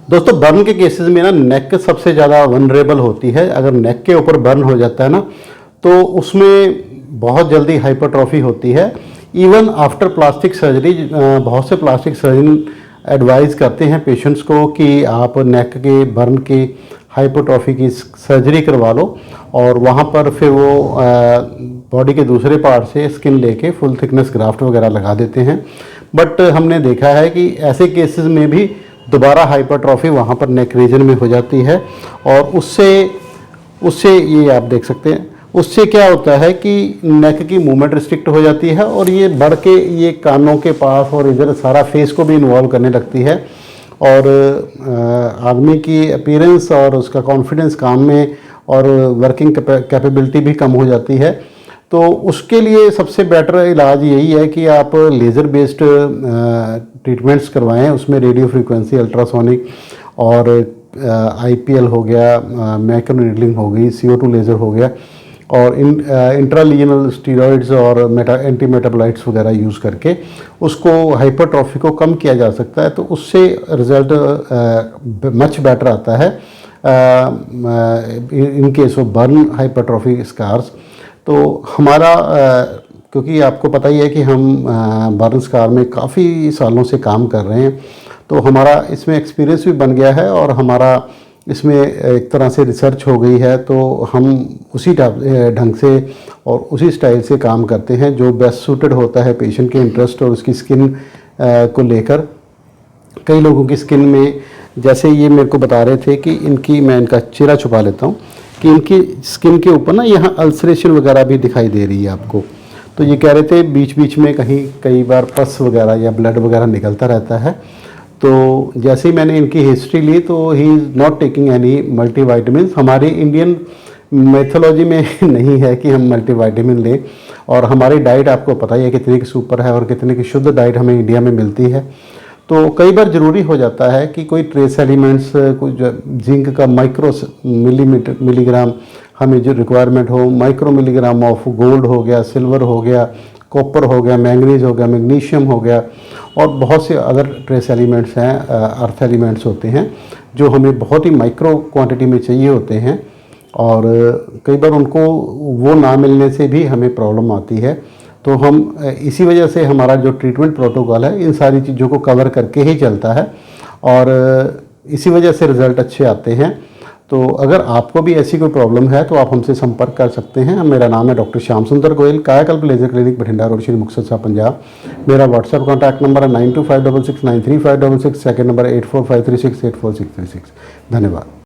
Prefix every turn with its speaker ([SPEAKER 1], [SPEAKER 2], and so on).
[SPEAKER 1] दोस्तों बर्न के केसेस में ना नेक सबसे ज़्यादा वनरेबल होती है। अगर नेक के ऊपर बर्न हो जाता है ना तो उसमें बहुत जल्दी हाइपरट्रॉफी होती है। इवन आफ्टर प्लास्टिक सर्जरी बहुत से प्लास्टिक सर्जन एडवाइस करते हैं पेशेंट्स को कि आप नेक के बर्न की हाइपरट्रॉफी की सर्जरी करवा लो और वहाँ पर फिर वो बॉडी के दूसरे पार्ट से स्किन लेके फुल थिकनेस ग्राफ्ट वगैरह लगा देते हैं। बट हमने देखा है कि ऐसे केसेस में भी दोबारा हाइपरट्रॉफी वहाँ पर नेक रीजन में हो जाती है और उससे उससे ये आप देख सकते हैं, उससे क्या होता है कि नेक की मूवमेंट रिस्ट्रिक्ट हो जाती है और ये बढ़ के ये कानों के पास और इधर सारा फेस को भी इन्वॉल्व करने लगती है और आदमी की अपीयरेंस और उसका कॉन्फिडेंस काम में और वर्किंग कैपेबिलिटी भी कम हो जाती है। तो उसके लिए सबसे बेटर इलाज यही है कि आप लेज़र बेस्ड ट्रीटमेंट्स करवाएं, उसमें रेडियो फ्रीक्वेंसी, अल्ट्रासोनिक और आईपीएल हो गया, माइक्रोनीडलिंग हो गई, CO2 लेज़र हो गया और इंट्रालीजनल स्टीरॉइड्स और एंटी मेटाबोलाइट्स वगैरह यूज़ करके उसको हाइपरट्रॉफी को कम किया जा सकता है। तो उससे रिज़ल्ट मच बेटर आता है in case of burn hypertrophy scars. तो हमारा क्योंकि आपको पता ही है कि हम बर्न स्कार में काफ़ी सालों से काम कर रहे हैं, तो हमारा इसमें एक्सपीरियंस भी बन गया है और हमारा इसमें एक तरह से रिसर्च हो गई है। तो हम उसी ढंग से और उसी स्टाइल से काम करते हैं जो बेस्ट सूटेड होता है पेशेंट के इंटरेस्ट और उसकी स्किन को लेकर। कई लोगों की स्किन में, जैसे ये मेरे को बता रहे थे कि इनकी, मैं इनका चेहरा छुपा लेता हूँ, कि इनकी स्किन के ऊपर ना यहाँ अल्सरेशन वगैरह भी दिखाई दे रही है आपको। तो ये कह रहे थे बीच बीच में कहीं कई बार पस वगैरह या ब्लड वगैरह निकलता रहता है। तो जैसे ही मैंने इनकी हिस्ट्री ली तो he is not taking any multivitamin. हमारी इंडियन मेथोलॉजी में नहीं है कि हम मल्टीवाइटामिन लें और हमारी डाइट आपको पता ही है कितने की सुपर है और कितने की शुद्ध डाइट हमें इंडिया में मिलती है। तो कई बार ज़रूरी हो जाता है कि कोई ट्रेस एलिमेंट्स, कुछ जिंक का माइक्रो मिलीग्राम हमें जो रिक्वायरमेंट हो, माइक्रो मिलीग्राम ऑफ गोल्ड हो गया, सिल्वर हो गया, कॉपर हो गया, मैंगनीज हो गया, मैग्नीशियम हो गया और बहुत से अदर ट्रेस एलिमेंट्स हैं, अर्थ एलिमेंट्स होते हैं जो हमें बहुत ही माइक्रो क्वांटिटी में चाहिए होते हैं और कई बार उनको वो ना मिलने से भी हमें प्रॉब्लम आती है। तो हम इसी वजह से हमारा जो ट्रीटमेंट प्रोटोकॉल है इन सारी चीज़ों को कवर करके ही चलता है और इसी वजह से रिज़ल्ट अच्छे आते हैं। तो अगर आपको भी ऐसी कोई प्रॉब्लम है तो आप हमसे संपर्क कर सकते हैं। मेरा नाम है doctor Shyam Sundar Goyal, Kayakalp laser clinic, Bathinda road, Shri Muktsar Sahib, Punjab. मेरा व्हाट्सएप कॉन्टैक्ट नंबर है 9256693566, सेकंड नंबर 8453684636। धन्यवाद।